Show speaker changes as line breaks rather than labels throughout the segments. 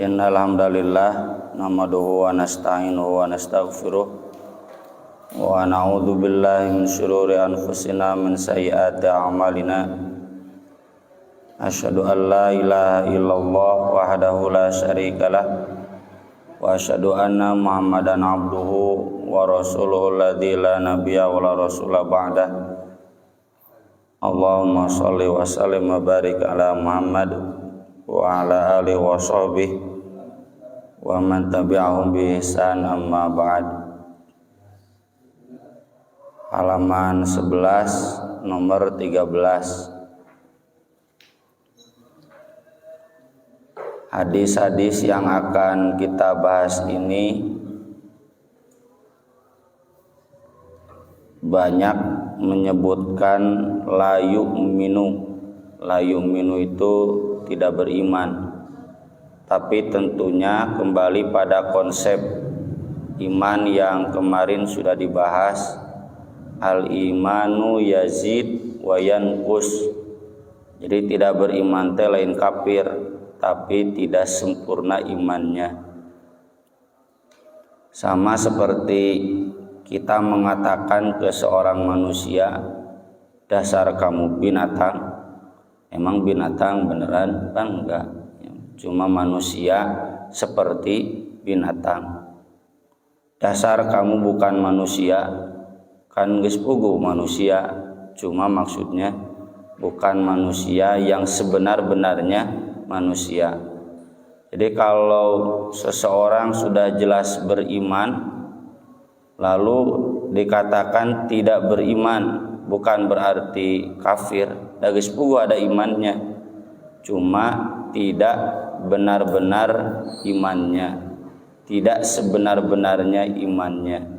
Innal hamdalillah nahmaduhu wa nasta'inuhu wa nastaghfiruh wa na'udzu billahi min syururi anfusina min sayyiati a'malina. Asyhadu an la ilaha illallah wahdahu la syarikalah wa asyhadu anna Muhammadan abduhu wa rasuluhu alladzi la nabiyya wa la rasula ba'dah. Allahumma shalli wa sallim wa barik ala Muhammad wa ala alihi wa sahbihi wa man tabi'ahum bi ihsan, amma ba'd. Halaman 11 nomor 13. Hadis-hadis yang akan kita bahas ini banyak menyebutkan la yu'minu. La yu'minu itu tidak beriman. Tapi tentunya kembali pada konsep iman yang kemarin sudah dibahas. Al-imanu yazid wa yanqus. Jadi tidak beriman teh lain kafir, tapi tidak sempurna imannya. Sama seperti kita mengatakan ke seorang manusia, dasar kamu binatang. Emang binatang beneran? Kan enggak. Cuma manusia seperti binatang. Dasar kamu bukan manusia, kan geus puguh manusia, cuma maksudnya bukan manusia yang sebenar-benarnya manusia. Jadi kalau seseorang sudah jelas beriman lalu dikatakan tidak beriman, bukan berarti kafir. Da geus puguh ada imannya, cuma tidak benar-benar imannya, tidak sebenar-benarnya imannya.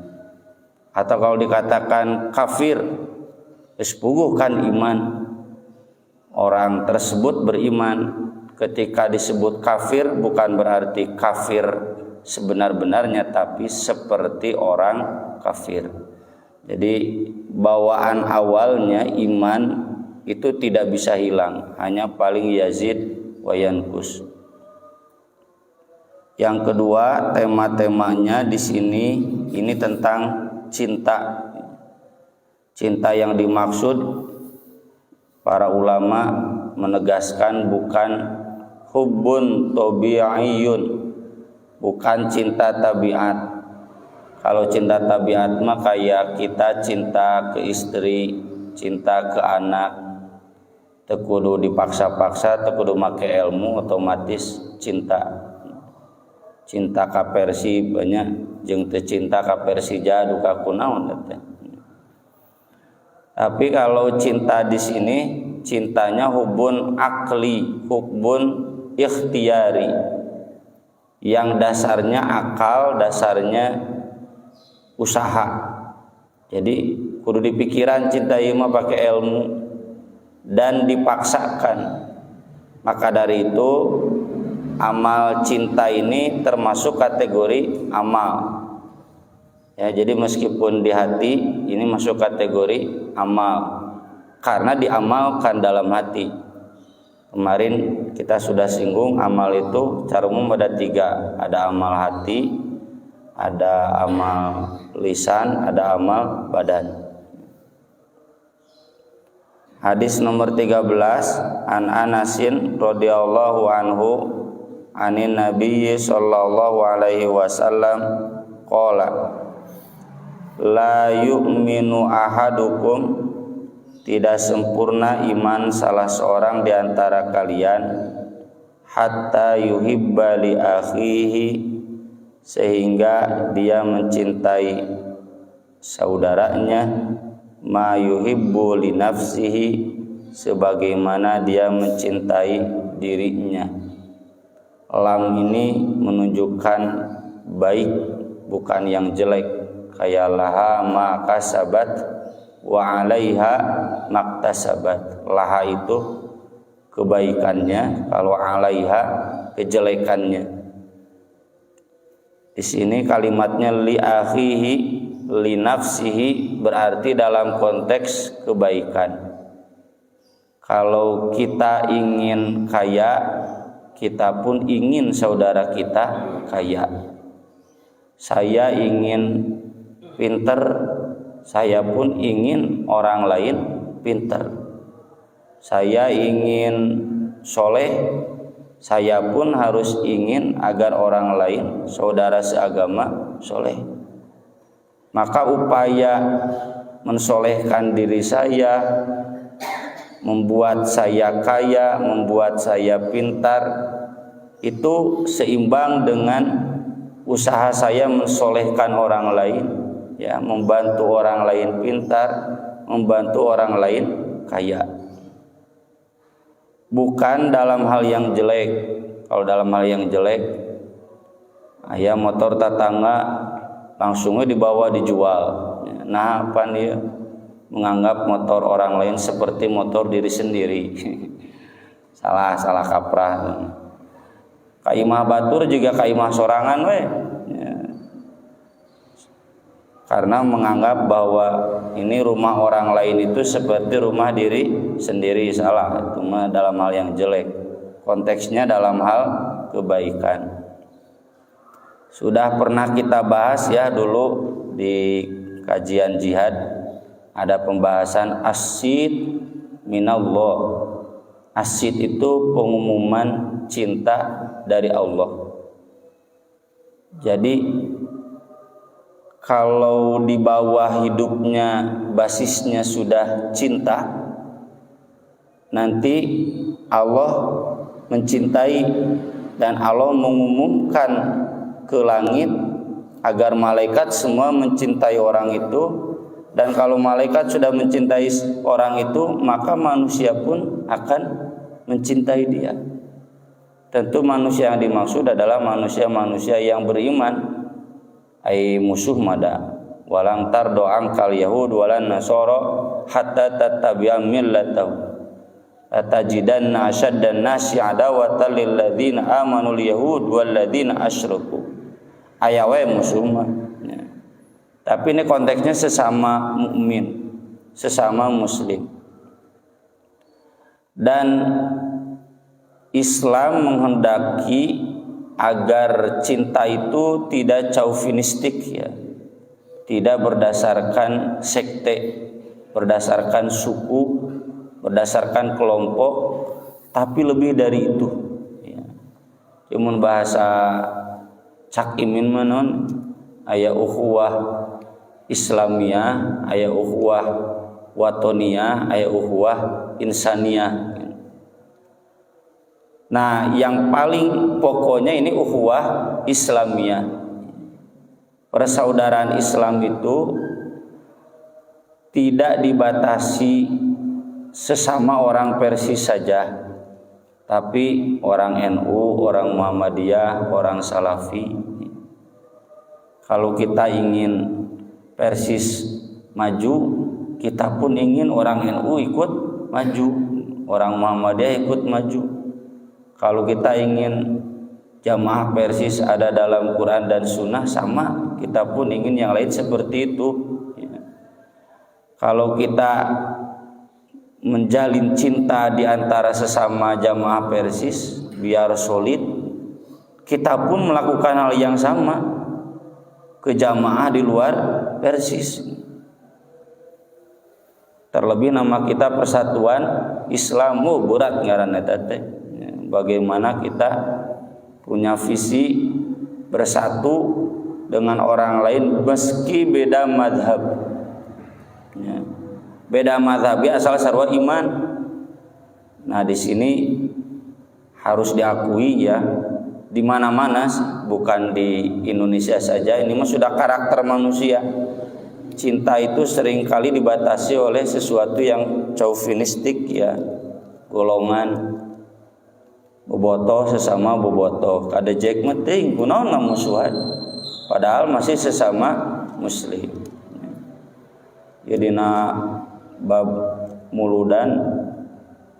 Atau kalau dikatakan kafir, sepuguh kan iman, orang tersebut beriman. Ketika disebut kafir bukan berarti kafir sebenar-benarnya, tapi seperti orang kafir. Jadi bawaan awalnya iman itu tidak bisa hilang, hanya paling yazid wa yanqus. Yang kedua, tema-temanya di sini ini tentang cinta. Cinta yang dimaksud para ulama menegaskan bukan hubbun tabi'iyun, bukan cinta tabiat. Kalau cinta tabiat mah kayak kita cinta ke istri, cinta ke anak, teu kudu dipaksa-paksa, teu kudu make ilmu, otomatis cinta. Cinta ka Persib banyak jeung teu cinta ka Persija duka kunaon teh. Tapi kalau cinta di sini cintanya hubun akli, hubun ikhtiyari, yang dasarnya akal, dasarnya usaha. Jadi kudu dipikiran cinta ieu mah pakai ilmu dan dipaksakan. Maka dari itu amal cinta ini termasuk kategori amal. Ya, jadi meskipun di hati ini masuk kategori amal karena diamalkan dalam hati. Kemarin kita sudah singgung amal itu secara umum ada 3, ada amal hati, ada amal lisan, ada amal badan. Hadis nomor 13, an Anasin radhiyallahu anhu anin nabiyyi sallallahu alaihi wasallam qala la yu'minu ahadukum, tidak sempurna iman salah seorang di antara kalian, hatta yuhibba li akhihi, sehingga dia mencintai saudaranya, ma yuhibbu li nafsihi, sebagaimana dia mencintai dirinya. Lam ini menunjukkan baik, bukan yang jelek. Kayak laha ma kasabat wa 'alaiha maktasabat. Laha itu kebaikannya, kalau 'alaiha kejelekannya. Di sini kalimatnya li akhihi li nafsihi berarti dalam konteks kebaikan. Kalau kita ingin kaya, kita pun ingin saudara kita kaya. Saya ingin pinter, saya pun ingin orang lain pinter. Saya ingin soleh, saya pun harus ingin agar orang lain saudara seagama soleh. Maka upaya mensolehkan diri saya, membuat saya kaya, membuat saya pintar, itu seimbang dengan usaha saya mensolehkan orang lain, ya, membantu orang lain pintar, membantu orang lain kaya. Bukan dalam hal yang jelek. Kalau dalam hal yang jelek, aya motor tetangga langsungnya dibawa dijual. Nah, apa nih? Menganggap motor orang lain seperti motor diri sendiri. salah kaprah. Kaimah batur juga kaimah sorangan we. Ya. Karena menganggap bahwa ini rumah orang lain itu seperti rumah diri sendiri, salah. Itu mah dalam hal yang jelek. Konteksnya dalam hal kebaikan. Sudah pernah kita bahas ya dulu di kajian jihad. Ada pembahasan asyid minallah. Asyid itu pengumuman cinta dari Allah. Jadi kalau di bawah hidupnya basisnya sudah cinta, nanti Allah mencintai dan Allah mengumumkan ke langit agar malaikat semua mencintai orang itu. Dan kalau malaikat sudah mencintai orang itu, maka manusia pun akan mencintai dia. Tentu manusia yang dimaksud adalah manusia-manusia yang beriman. Ai musuh mada walang tardo angkal yahud walan nasara hatta tattabi'a millatahu atajidanna asyaddan nasi adawatan lil ladzina amanul yahud wal ladzina asyraku. Aya we musuh mah. Tapi ini konteksnya sesama mukmin, sesama muslim. Dan Islam menghendaki agar cinta itu tidak chauvinistik, ya. Tidak berdasarkan sekte, berdasarkan suku, berdasarkan kelompok, tapi lebih dari itu, ya. Cuman bahasa Cak Imin manon aya ukhuwah Islamiyah, aya ukhuwah watoniyah, aya ukhuwah insaniyah. Nah, yang paling pokoknya ini ukhuwah Islamiyah. Persaudaraan Islam itu tidak dibatasi sesama orang Persis saja, tapi orang NU, orang Muhammadiyah, orang Salafi. Kalau kita ingin Persis maju, kita pun ingin orang NU ikut maju, orang Muhammadiyah ikut maju. Kalau kita ingin jamaah Persis ada dalam Quran dan Sunnah, sama, kita pun ingin yang lain seperti itu. Kalau kita menjalin cinta di antara sesama jamaah Persis biar solid, kita pun melakukan hal yang sama ke jamaah di luar Persis. Terlebih nama kita Persatuan Islam, berat ngaranna teh. Bagaimana kita punya visi bersatu dengan orang lain meski beda madhab, ya. Beda madhab ya, asal sarua iman. Nah, di sini harus diakui ya, di mana-mana, bukan di Indonesia saja, ini mah sudah karakter manusia. Cinta itu seringkali dibatasi oleh sesuatu yang chauvinistik, ya, golongan, bobotoh sesama bobotoh, kada jek penting kunaon musuhan, padahal masih sesama muslim. Jadi bab muludan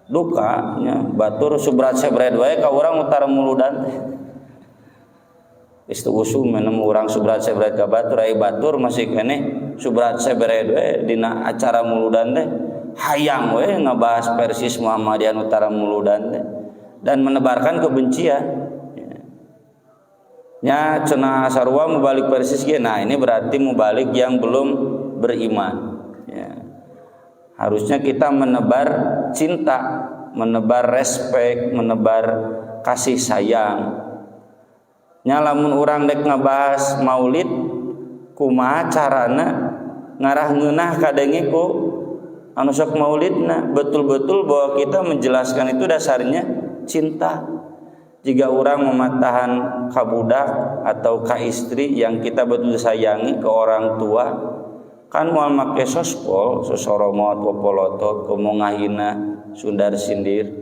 duka nya batur subrat sebret wae ka urang utara muludan teh. Istu usum menem urang subrat sebret ka batur, ai batur masih keneh subrat sebret wae dina acara muludan teh. Hayang we ngabahas Persis Muhammadiyah utara muludan teh. dan menebarkan kebencian. Nya cenah sarua mubalik persis ge. Nah, ini berarti mubalik yang belum beriman. Ya. Harusnya kita menebar cinta, menebar respek, menebar kasih sayang. Nya lamun urang dek ngabahas maulid, kumaha carana ngarah ngeunah kadenge ku anu sok maulidna, betul-betul bahwa kita menjelaskan itu dasarnya cinta. Jika orang mematahan ka budak atau ka istri yang kita betul sayangi, ke orang tua, kan moal make sospol, sosoromot, popolotot, komo ngahina, sundar sindir.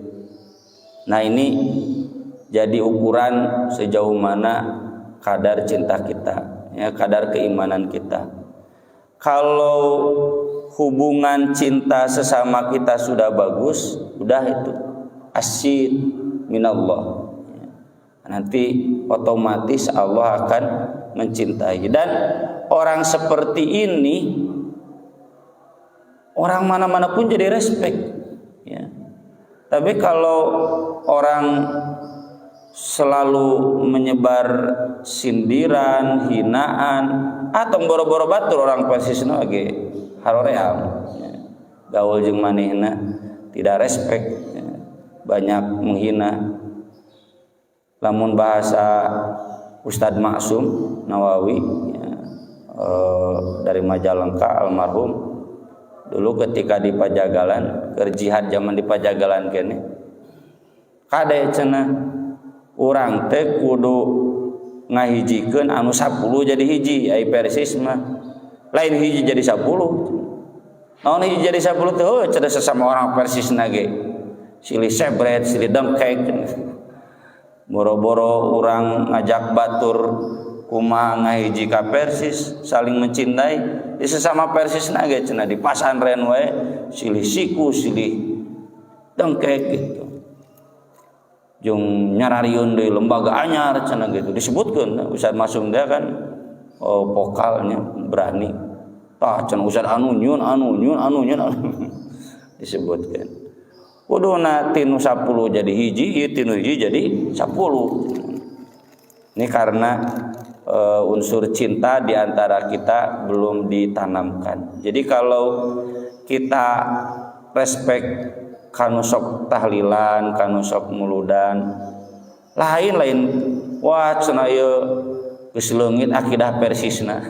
Nah, ini jadi ukuran sejauh mana kadar cinta kita, ya, kadar keimanan kita. Kalau hubungan cinta sesama kita sudah bagus, udah itu asyid minallah. Nanti otomatis Allah akan mencintai. Dan orang seperti ini, orang mana-mana pun jadi respect, ya. Tapi kalau orang selalu menyebar sindiran, hinaan, atau boro-boro batur orang persisna ge haroream, ya. Gaul jeung manehna tidak respect, ya. Banyak menghina. Lamun bahasa Ustadz Maksum Nawawi, ya, dari Majalengka almarhum, dulu ketika di Pajagalan, kerjihad zaman di Pajagalan kene, kade cenah urang teh kudu ngahijikeun anu 10 jadi hiji, ai persis mah lain hiji jadi 10. Naon hiji jadi 10 teh heuh cenah sesama orang persisna ge silih sebret, silih dengkek. Boro-boro orang ngajak batur kumaha ngahiji ka persis, saling mencintai di sesama persis nage cenah di pasantren we silih siku silih dengkek gitu. Jeung nyararieun deui lembaga anyar cenah gitu disebutkeun Ustaz Masum dia kan vokalnya berani. Tah cenah Ustaz anu nyun disebutkeun. Kuduna tinu 10 jadi hiji, tinu hiji jadi 10. Ini karena unsur cinta di antara kita belum ditanamkan. Jadi kalau kita respect kanu sok tahlilan, kanu sok muludan, lain wah cenah ieu geus leungit akidah persisna.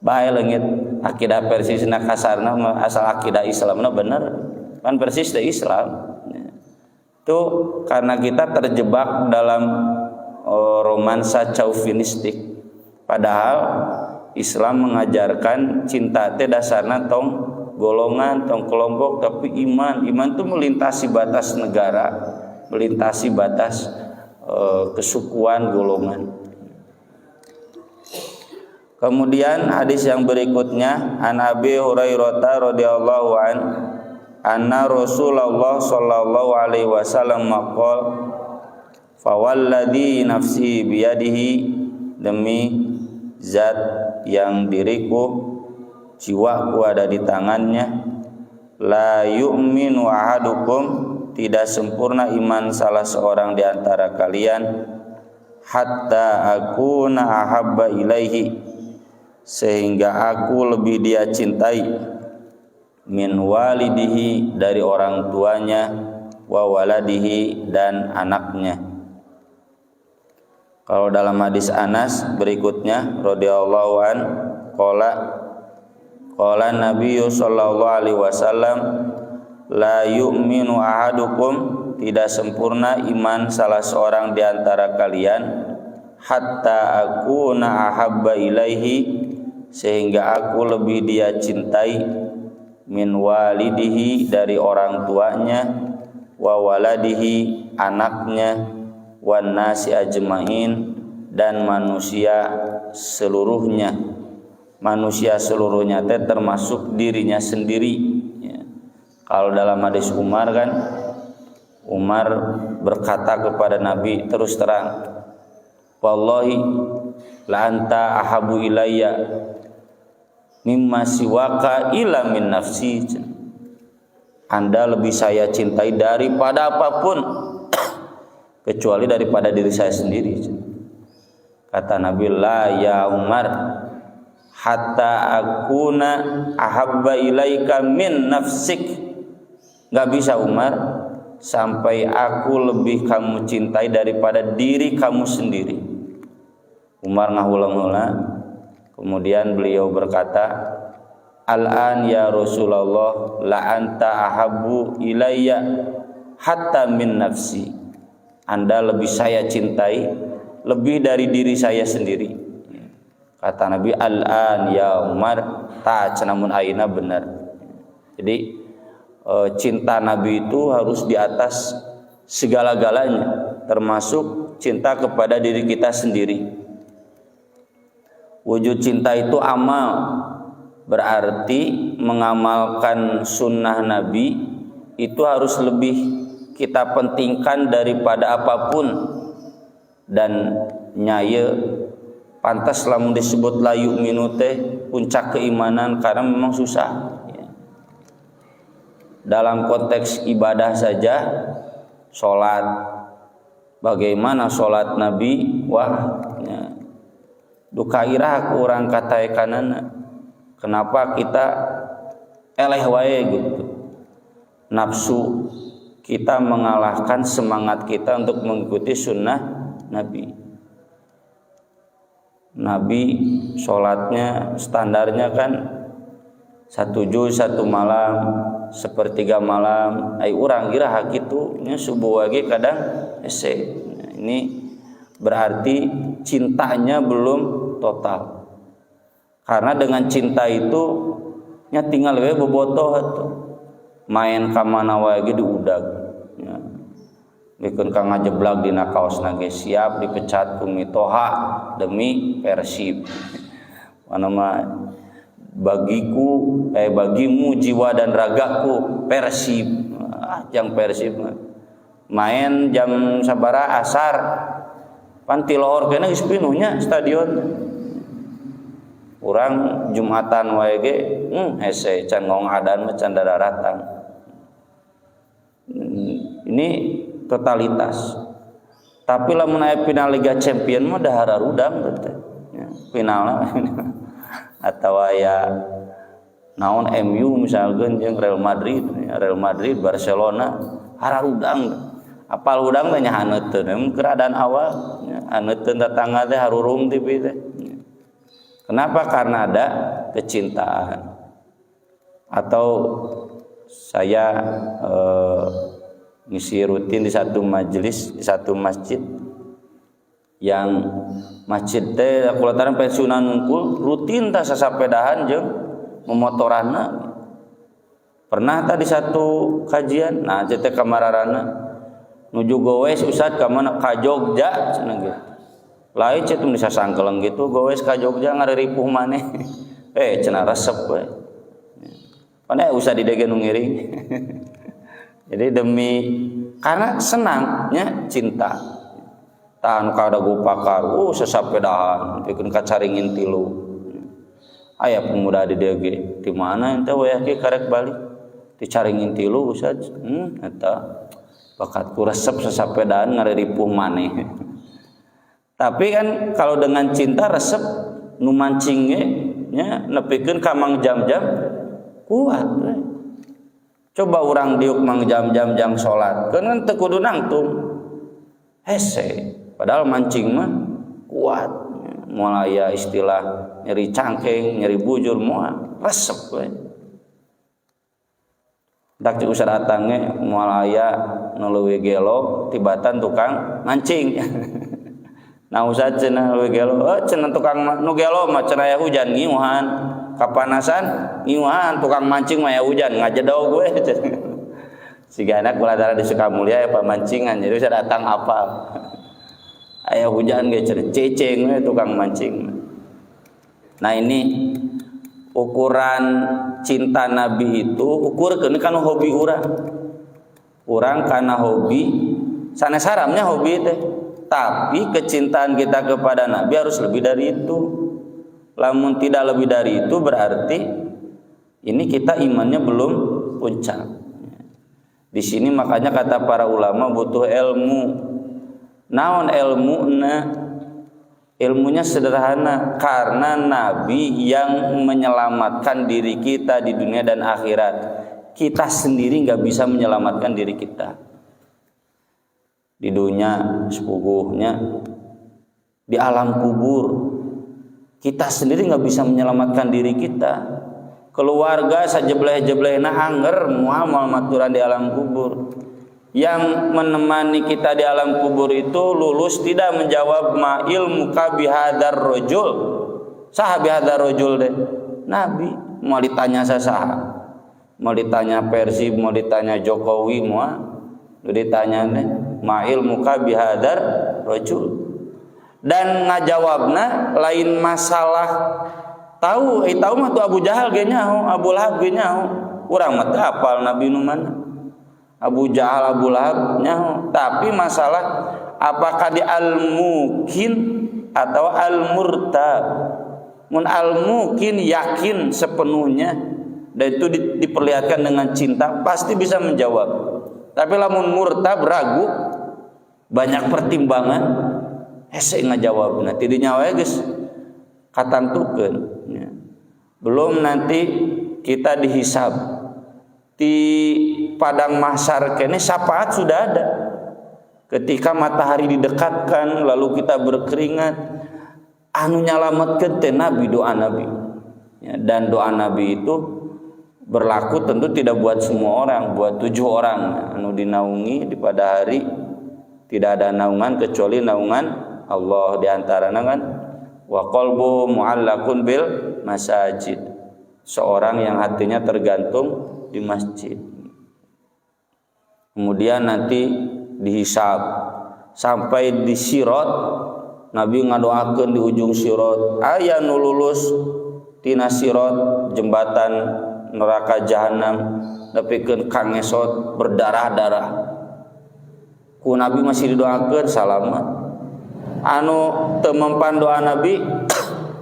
Bae leungit akidah persisna kasarna asal akidah Islamna bener. Kan persis dari Islam. Itu karena kita terjebak dalam romansa chauvinistik. Padahal Islam mengajarkan cinta teh dasarna tong golongan, tong kelompok, tapi iman itu melintasi batas negara, melintasi batas kesukuan golongan. Kemudian hadis yang berikutnya, an Abi Hurairah radhiyallahu an anna Rasulullah sallallahu alaihi wasallam maqal fawalladhi nafsi biyadihi, demi zat yang diriku jiwaku ada di tangannya, la yu'minu ahadukum, tidak sempurna iman salah seorang di antara kalian, hatta akuna ahabba ilaihi, sehingga aku lebih dia cintai, min walidihi, dari orang tuanya, wa waladihi, dan anaknya. Kalau dalam hadis Anas berikutnya radhiyallahu an qala Nabi sallallahu alaihi wasallam la yu'minu ahadukum, tidak sempurna iman salah seorang di antara kalian, hatta akuna ahabba ilaihi, sehingga aku lebih dia cintai, min walidihi, dari orang tuanya, wa waladihi, anaknya, wan nasi ajmain, dan manusia seluruhnya. Manusia seluruhnya teh termasuk dirinya sendiri, ya. Kalau dalam hadis Umar kan, Umar berkata kepada Nabi terus terang, wallahi la anta ahabu ilayya mimma siwaka ila min nafsi, Anda lebih saya cintai daripada apapun kecuali daripada diri saya sendiri. Kata Nabi, la ya Umar hatta akuna ahabba ilaika min nafsik. Gak bisa Umar sampai aku lebih kamu cintai daripada diri kamu sendiri. Umar ngahula-hula, kemudian beliau berkata, Al-an ya Rasulullah la anta ahabbu ilayya hatta min nafsi. Anda lebih saya cintai lebih dari diri saya sendiri. Kata Nabi, Al-an ya Umar, ta namun aina benar. Jadi cinta Nabi itu harus di atas segala-galanya, termasuk cinta kepada diri kita sendiri. Wujud cinta itu amal, berarti mengamalkan sunnah Nabi itu harus lebih kita pentingkan daripada apapun. Dan nyaya pantas lamun disebut la yu'minu teh puncak keimanan, karena memang susah. Dalam konteks ibadah saja, sholat, bagaimana sholat Nabi, wah ya, dukairah ke orang katai kanana. Kenapa kita eleh wae gitu, nafsu kita mengalahkan semangat kita untuk mengikuti sunnah Nabi. Nabi sholatnya standarnya kan 1 juz 1 malam, 1/3 malam. Ai urang kira hak itu nya subuh lagi kadang ese. Ini berarti cintanya belum total. Karena dengan cinta itu nya tinggal we bobotoh atuh. Main ka mana wae ge diudag. Ya. Bikeun ka ngajeblak dina kaosna ge siap dipecat ku Mitoha demi Persib. Mana mah bagimu jiwa dan ragaku Persib. Yang Persib main jam sabaraha asar panti lohor kena geus pinuhnya stadion. Urang Jumatan wae ge hese can ngong adan mah can daratang. Ini totalitas. Tapi lamun aya final Liga Champion mah dahara rudang teh. Finalna atau aya naon MU misalkan jeung Real Madrid Barcelona hararudang. Apal udang teh nya haneuteun keadaan awal haneuteun tetangga teh harurung TV teh. Kenapa? Karena ada kecintaan. Atau saya ngisi rutin di satu majelis, di satu masjid yang masjid teh kulataran pensiunan ngungkul rutin tah sasapedahan jeung memotoranna. Pernah tadi satu kajian, nah teh kamararana nuju gowes Ustad ka mana ka Jogja cenah gitu. Lain cenah bisa sangkeleng gitu gowes ka Jogja ngareripuh maneh. Cenah resep we. Pane usah didege nu ngiring. Jadi demi karena senangnya cinta. Tahan kada gopakar, sasapedahan, pikeun kacaringin tilu. Aya pemuda di dieu ge, di mana ente we ge karek balik? Dicaringin tilu Ustaz. Eta bakatku resep sasapedahan ngareripuh maneh. Tapi kan kalau dengan cinta resep nu mancing ge nya nepikeun ka mang jam-jam kuat. Coba urang diuk mang jam-jam jang salat, keun teu kudu nangtung. Hese. Padahal mancing mah kuat. Moal aya istilah nyeri cangkeng, nyeri bujur moal resep we. Dak usah datang ge moal aya nu leuwih gelo tibatan tukang mancing. Nah usah cenah leuwih gelo, cenah tukang nu gelo mah cenah aya hujan ngiuhan, kapanasan ngiuhan, tukang mancing mah aya hujan ngajedog we. Siga anak kulatara di Sukamulya ya pamancingan jadi usah datang apal. Aya hujan ge ceceng we tukang mancing. Nah ini ukuran cinta Nabi itu ukurkeun kana hobi urang. Urang kana hobi sanes haramnya hobi teh. Tapi kecintaan kita kepada Nabi harus lebih dari itu. Lamun tidak lebih dari itu berarti ini kita imannya belum puncak. Di sini makanya kata para ulama butuh ilmu. Naon ilmuna? Ilmunya sederhana, karena Nabi yang menyelamatkan diri kita di dunia dan akhirat. Kita sendiri nggak bisa menyelamatkan diri kita. Di dunia sepupuhnya, di alam kubur, kita sendiri nggak bisa menyelamatkan diri kita. Keluarga sajebleh-jeblehna anger muamal maturan di alam kubur. Yang menemani kita di alam kubur itu lulus tidak menjawab ma ilmuka bihadar rajul. Saha bihadar rajul deh? Nabi. Mau ditanya saha? Mau ditanya Persib, mau ditanya Jokowi, mau ditanya deh ma ilmuka bihadar rajul. Dan ngajawabna lain masalah tahu mah tuh Abu Jahal ge nyaho, Abu Lahab ge nyaho. Urang mah teu hafal Nabi nu mana. Abu Jahal, Abu Lahab nyaho. Tapi masalah apakah di al-mukin atau al-murtab. Mun al-mukin yakin sepenuhnya dan itu diperlihatkan dengan cinta pasti bisa menjawab. Tapi lamun murtab ragu banyak pertimbangan hese ngajawabna ti dinya wae geus katantukeun. Belum nanti kita dihisab di padang mahsyar kene syafaat sudah ada. Ketika matahari didekatkan lalu kita berkeringat, anu nyalametkeun teh Nabi, doa Nabi. Ya, dan doa Nabi itu berlaku tentu tidak buat semua orang, buat 7 orang anu dinaungi di pada hari tidak ada naungan kecuali naungan Allah, di antaranya kan wa qalbu mu'allaqun bil masajid. Seorang yang hatinya tergantung di masjid. Kemudian nanti dihisab sampai di sirat. Nabi ngadoakeun di ujung sirat aya nu lulus tina sirat jembatan neraka jahanam nepikeun ka ngesot berdarah-darah. Ku Nabi masih didoakeun salamat. Anu teu mempan doa Nabi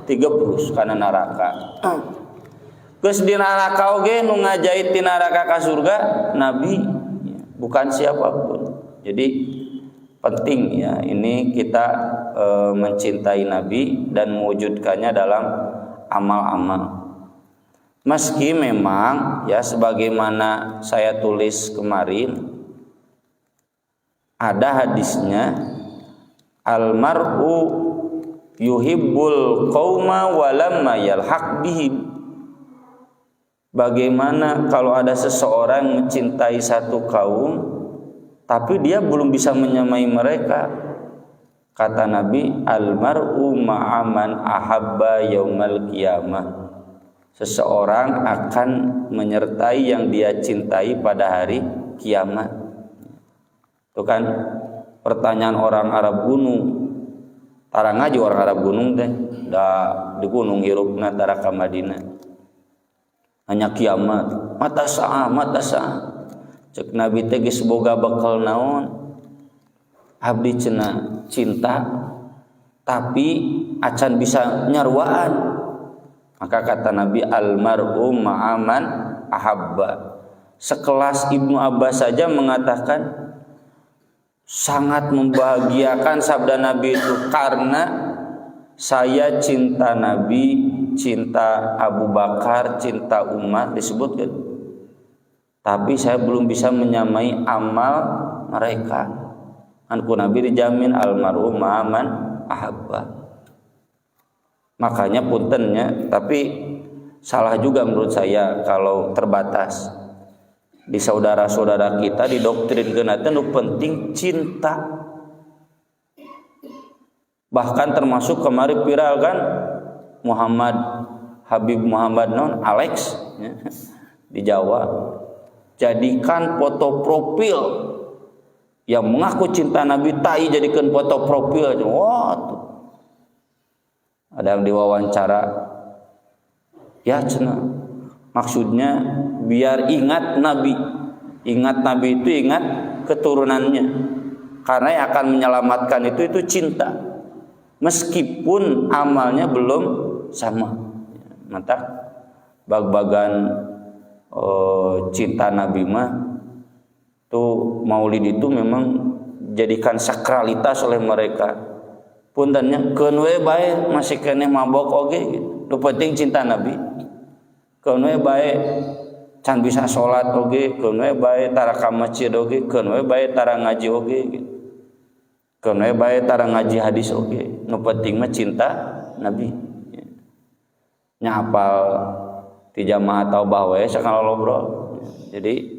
tigebrus kana neraka. Geus di neraka oge nu ngajait ti neraka ka surga Nabi, bukan siapapun. Jadi penting ya ini kita mencintai Nabi dan mewujudkannya dalam amal-amal. Meski memang ya sebagaimana saya tulis kemarin ada hadisnya almar'u yuhibbul qauma walamma yalhaq bihim. Bagaimana kalau ada seseorang mencintai satu kaum tapi dia belum bisa menyamai mereka? Kata Nabi, almar'u ma'aman ahabba yaumal qiyamah. Seseorang akan menyertai yang dia cintai pada hari kiamat. Itu kan pertanyaan orang Arab gunung. Tarang aja orang Arab gunung teh, da di gunung hirupna tara ka Madinah. Hanya kiamat, mata sa'a. Cek Nabi teh geus boga bekal naon? Abdi cenah cinta tapi acan bisa nyarwaan. Maka kata Nabi almar'u ma'aman ahabba. Sekelas Ibnu Abbas saja mengatakan sangat membahagiakan sabda Nabi itu karena saya cinta Nabi, cinta Abu Bakar, cinta Umar disebutkan. Tapi saya belum bisa menyamai amal mereka. Anku Nabi dijamin almarhum ma'aman ahabba. Makanya puntennya, tapi salah juga menurut saya kalau terbatas. Di saudara-saudara kita didoktrinkeun teh nu penting cinta. Bahkan termasuk kemarin viral kan Habib Muhammad non Alex ya, di Jawa. Jadikan foto profil yang mengaku cinta Nabi tai jadikan foto profil. Wah, tuh. Ada yang diwawancara ya cenah maksudnya biar ingat Nabi itu ingat keturunannya karena yang akan menyelamatkan itu cinta meskipun amalnya belum sama. Maka bag-bagan cinta Nabi mah Tuh maulid itu memang jadikan sakralitas oleh mereka. Puntennya keun we bae masih keneh mabok oge gitu. Nu penting cinta Nabi. Keun we bae can bisa salat oge, keun we bae tara ka masjid oge, keun we bae tara ngaji oge gitu. Keun we bae tara ngaji hadis oge. Nu penting mah cinta Nabi. Nya hafal ti jamaah taubah we sakala lobrol. Jadi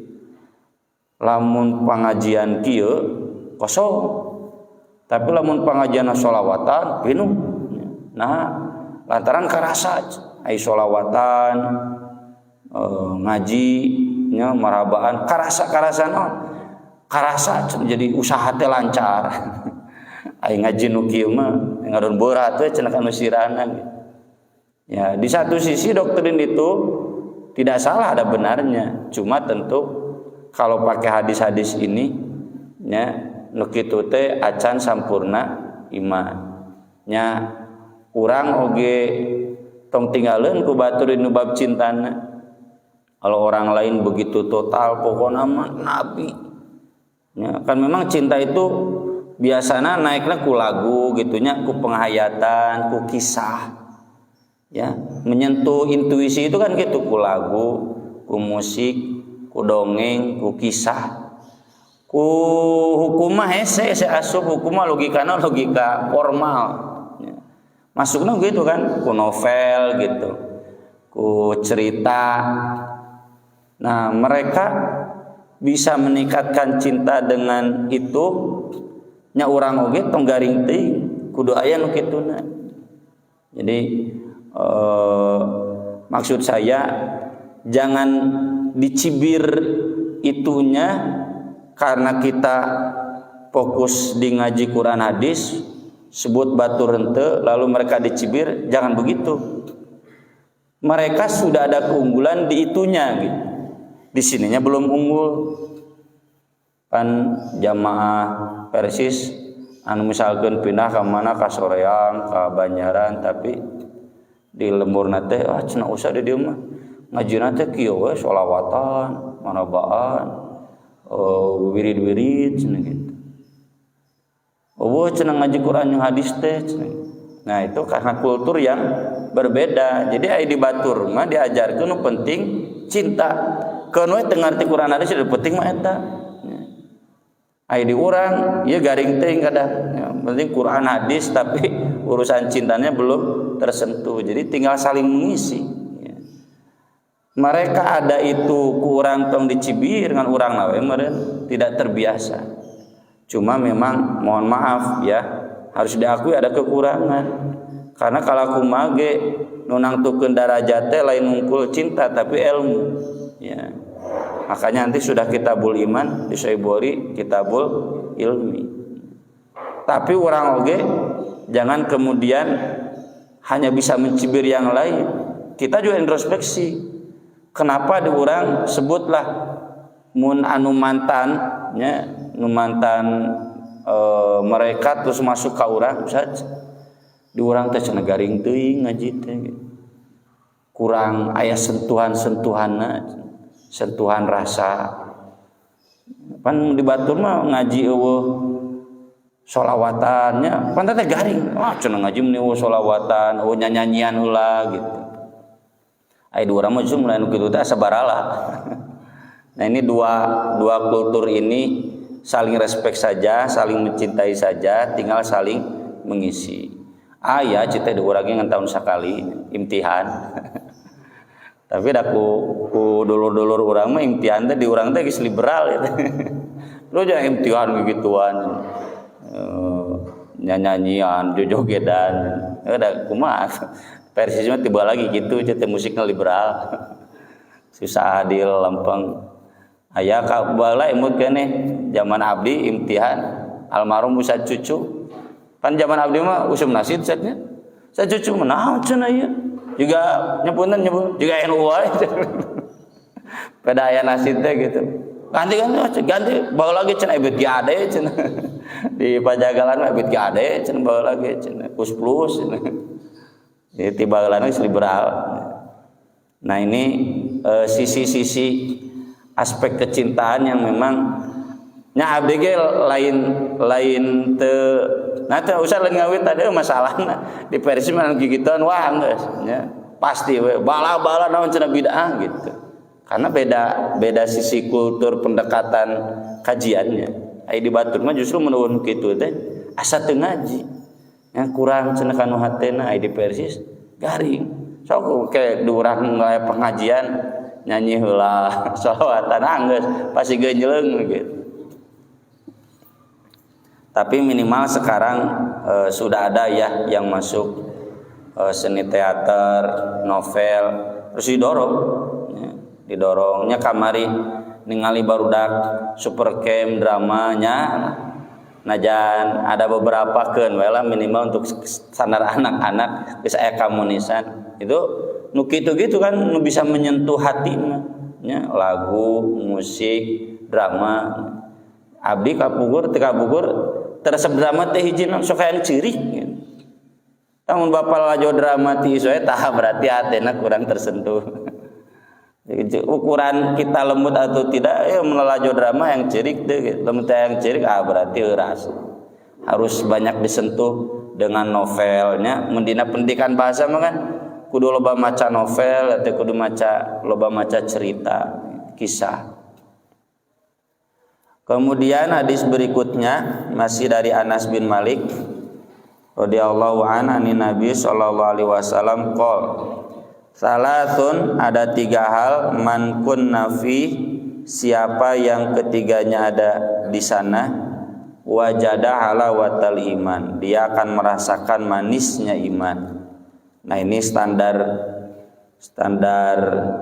lamun pengajian kieu kosong, tapi lamun pengajian sholawatan penuh. Nah lantaran karasa ai sholawatan ngaji nya marhabaan karasa naon karasa jadi usaha teh lancar. Ai ngaji nu kieu mah ngaron berat we cenah anu sirana. Ya di satu sisi doktrin itu tidak salah, ada benarnya, cuma tentu kalau pakai hadis-hadis ini nya nu kitu teh acan sampurna iman nya urang oge tong tinggalin ku baturin nu bab cintana. Kalau orang lain begitu total pokokna mah nabi nya kan memang cinta itu biasanya naiknya ku lagu gitunya, ku penghayatan, ku kisah ya, menyentuh intuisi itu kan gitu, ku lagu, ku musik, ku dongeng, ku kisah, ku hukumah hese asup hukumah logikana logika formal. Masuknya gitu kan, ku novel gitu, ku cerita. Nah mereka bisa meningkatkan cinta dengan itu. Nya urang oge tong garing teuing kudu aya nu kituna. Jadi maksud saya jangan dicibir itunya karena kita fokus di ngaji Quran hadis sebut batur henteu lalu mereka dicibir, jangan begitu. Mereka sudah ada keunggulan di itunya gitu. Di sininya belum unggul. Kan jamaah Persis anu misalkeun pindah ka mana ka Soreang, ka Banjaran tapi di lemburna teh cenah usah di dieu mah ngajina teh kieu we sholawatan, manabaan, wirid-wirid cenah gitu. Cenah ngaji Quran jeung hadis teh cenah. Nah itu karena kultur yang berbeda. Jadi aya di batur mah diajarkeun nu penting cinta. Keun we teu ngarti Quran hadis nu penting mah eta. Aya di urang ieu garing teuing kadang. Ya, penting Quran hadis tapi urusan cintanya belum tersentuh. Jadi tinggal saling mengisi. Ya. Mereka ada itu ku urang tong dicibir dengan urang nawe meureun tidak terbiasa. Cuma memang mohon maaf ya, harus diakui ada kekurangan. Karena kalau kumaha ge nu nangtukeun darajat teh lain ngungkul cinta tapi ilmu. Ya. Makanya nanti sudah kitabul iman di Sahih Bukhari, kitabul ilmi. Tapi orang oge jangan kemudian hanya bisa mencibir yang lain. Kita juga introspeksi. Kenapa di orang sebutlah mun anu mantan nya, nu mantan mereka terus masuk ka urang saja. Di urang teh cenah garing teuing ngaji teh. Kurang aya sentuhan-sentuhanna. Sentuhan rasa. Pan di batur mah ngaji eueuh sholawatannya, pan teh garing. Wah, cenah ngaji meni eueuh sholawatan, eueuh nyanyian heula gitu. Ai dua urang mah justru mulai nu kitu teh sabaralah. Nah, ini dua kultur ini saling respek saja, saling mencintai saja, tinggal saling mengisi. Aya cita di urang ge ngan taun sakali imtihan. Tapi dah ku dulur-dulur urang mah imtihan teh di urang teh geus liberal gitu. Lu jangan imtihan begituan. Nyanyian, jojogedan. Ada kumaha. Persis mah tiba lagi gitu, ceute musiknya liberal. Susah adil lempeng. Aya ka bae imut keneh zaman abdi imtihan almarhum Ustaz Cucu. Pan zaman abdi mah usum nasid setnya. Ustaz Cucu mah naon cenah ieu? Juga nyebutan juga NU wae. Pada aya nasid teh gitu. Ganti bawa lagi cenah ebet ade cenah. Di Pajagalan mah ebet ade cenah bawa lagi cenah plus cenah. Jadi tiba-tiba liberal. Nah ini sisi-sisi aspek kecintaan yang memang nya abdi ge lain teu nah teu usah lain ngawit tadi masalahna di versi mah gigituan wah geus nya pasti we bala-bala naon cenah bid'ah gitu karena beda sisi kultur pendekatan kajiannya ai di batur mah justru menuhun kitu teh asa teu ngaji yang kurang cenah kanu hatena ai di versi garing sok ke urang ngelae pengajian nyanyi heula shalawatan geus pasti geunjleung gitu. Tapi minimal sekarang sudah ada ya yang masuk seni teater, novel, terus didorongnya kamari ningali barudak super camp dramanya, najan ada beberapa keun we lah minimal untuk standar anak-anak geus aya komunisan itu nu kitu-gitu kan nu bisa menyentuh hati mah nya lagu, musik, drama. Abdi kapugur teu kapugur teresep drama teh hiji sok aya ciri gitu. Tamun bapa lajo drama ti ieu tah berarti hatena kurang tersentuh. Jadi ukuran kita lembut atau tidak ya melalajo drama yang cirik teh gitu. Lamun teh yang cirik berarti euras. Harus banyak disentuh dengan novelnya. Mun dina pendidikan bahasa mah kan kudu loba maca novel atau kudu loba maca cerita, kisah. Kemudian hadis berikutnya masih dari Anas bin Malik radhiyallahu anhu Nabi sallallahu alaihi wasallam qol salatun ada 3 hal man kunna fi siapa yang ketiganya ada di sana wajada halawatal iman dia akan merasakan manisnya iman. Nah ini standar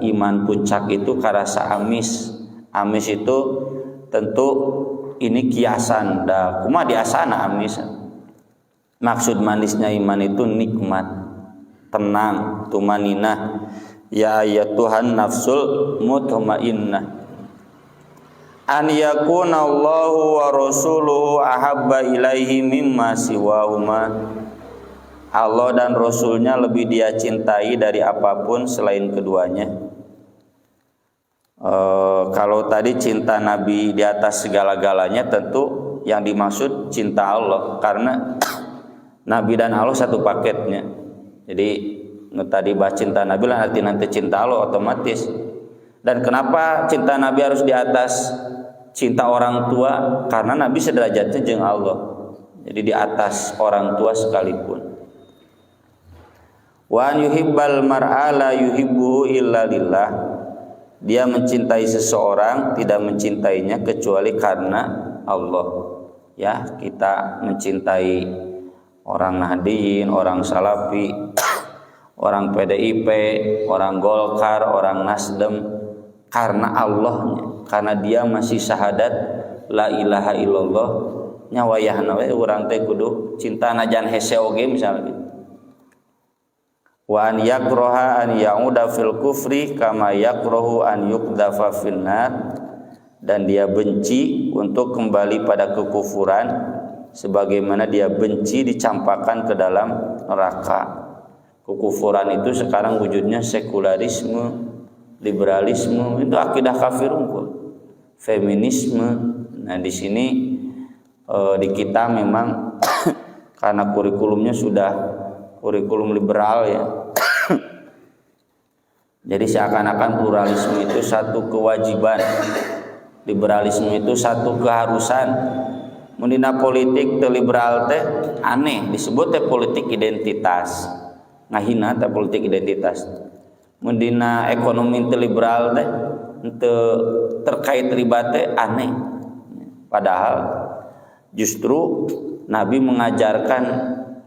iman puncak itu karasa amis itu tentu ini kiasan dah kumaha diasana amis maksud manisnya iman itu nikmat tenang tumaninah ya Tuhan nafsul mutmainnah an yakuna Allahu wa rasuluhu ahabba ilaihi mimma siwahuma Allah dan Rasulnya lebih dia cintai dari apapun selain keduanya. Kalau tadi cinta Nabi di atas segala-galanya tentu yang dimaksud cinta Allah karena Nabi dan Allah satu paketnya. Jadi tadi bahas cinta Nabi lah nanti cinta Allah otomatis. Dan kenapa cinta Nabi harus di atas cinta orang tua? Karena Nabi sederajatnya jeung Allah. Jadi di atas orang tua sekalipun. Wa yuhibbal mar'a la yuhibbuhu illa lillah. Dia mencintai seseorang tidak mencintainya kecuali karena Allah. Ya, kita mencintai orang Nahdliyin, orang Salafi, orang PDIP, orang Golkar, orang Nasdem karena Allahnya, karena dia masih syahadat la ilaha illallah nyawayahna we urang teh kudu cinta najan hese oge misalnya gitu. Wa an yakraha an ya'uda fil kufri kama yakrahu an yuqdafa finnar dan dia benci untuk kembali pada kekufuran sebagaimana dia benci dicampakkan ke dalam neraka. Kekufuran itu sekarang wujudnya sekularisme, liberalisme, itu akidah kafir unggul. Feminisme. Nah, di sini di kita memang karena kurikulumnya sudah kurikulum liberal ya. Jadi seakan-akan pluralisme itu satu kewajiban, liberalisme itu satu keharusan. Mundina politik teh liberal teh aneh disebut teh politik identitas. Ngahina teh politik identitas. Mundina ekonomi teh liberal teh teu terkait riba teh aneh. Padahal justru Nabi mengajarkan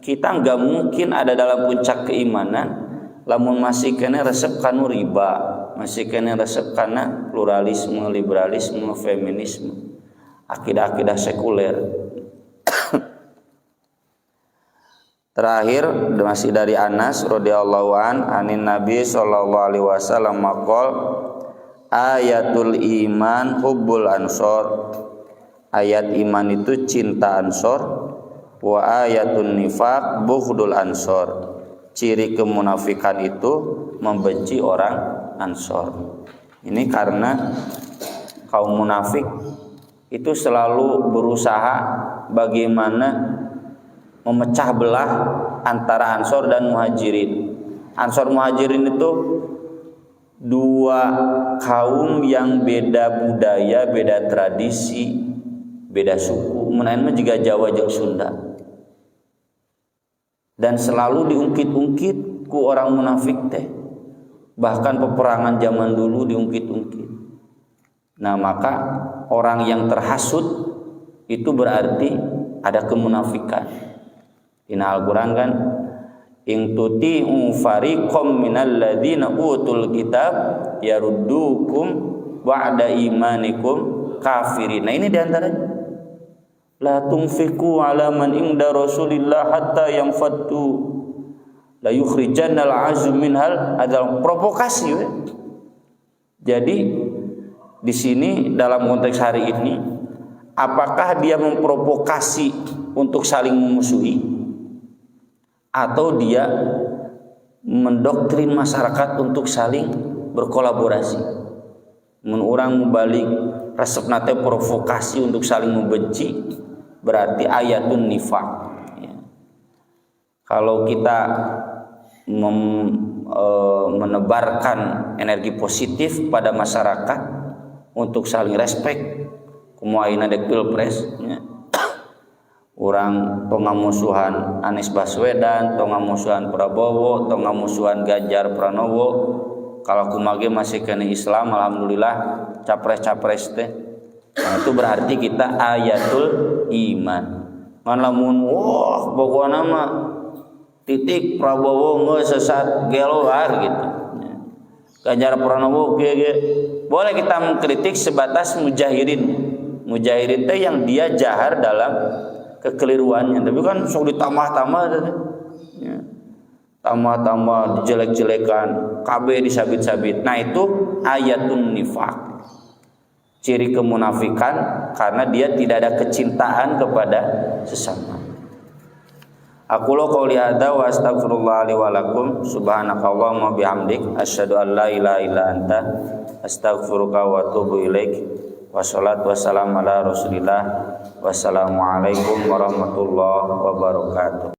kita enggak mungkin ada dalam puncak keimanan lamun masih kena resep kanu riba, masih kena resep kana pluralisme, liberalisme, feminisme, akidah-akidah sekuler. Terakhir masih dari Anas radhiyallahu anin Nabi sallallahu alaihi wasallam maqal ayatul iman hubbul ansor. Ayat iman itu cinta ansor, wa ayatun nifaq bughdul ansor. Ciri kemunafikan itu membenci orang ansor. Ini karena kaum munafik itu selalu berusaha bagaimana memecah belah antara Ansor dan Muhajirin. Ansor Muhajirin itu dua kaum yang beda budaya, beda tradisi, beda suku, menaen juga Jawa jeung Sunda. Dan selalu diungkit-ungkit ku orang munafik teh. Bahkan peperangan zaman dulu diungkit-ungkit. Nah, maka orang yang terhasut itu berarti ada kemunafikan. Dina Al-Qur'an kan, in tuti'u fariqam minal ladzina utul kitab yaruddukum ba'da imanikum kafirin. Nah, ini diantaranya. La tunfiqu ala man inda Rasulillah hatta yanfaddu la yukhrijannal azm minhal, adalah provokasi. Jadi di sini dalam konteks hari ini, apakah dia memprovokasi untuk saling memusuhi atau dia mendoktrin masyarakat untuk saling berkolaborasi? Mun urang mubalik resepna teh provokasi untuk saling membenci, berarti ayatun nifaq. Kalau kita menebarkan energi positif pada masyarakat untuk saling respect, kumaha ayeuna dek pilpres nya. Urang tong ngamusuhan Anies Baswedan, tong ngamusuhan Prabowo, tong ngamusuhan Ganjar Pranowo. Kalau kumage masih kena Islam, alhamdulillah capres-capres teh. Nah, itu berarti kita ayatul iman. Ngan lamun wah pokona mah titik Prabowo nge sesat geloar gitu. Ganjar Pranowo ge boleh kita mengkritik sebatas mujahirin. Mujahirin teh yang dia jahar dalam kekeliruannya, tapi kan sok ditambah-tambah ya. Tambah-tambah dijelek-jelekan, KB disabit-sabit. Nah, itu ayatun nifaq. Ciri kemunafikan karena dia tidak ada kecintaan kepada sesama. Aku lo qouli hadza wa astaghfirullah li wa lakum subhanakallahumma bihamdik asyhadu an la ilaha illa anta astaghfiruka wa atubu ilaik. Wassalatu wassalamu ala Rasulillah. Wassalamualaikum warahmatullahi wabarakatuh.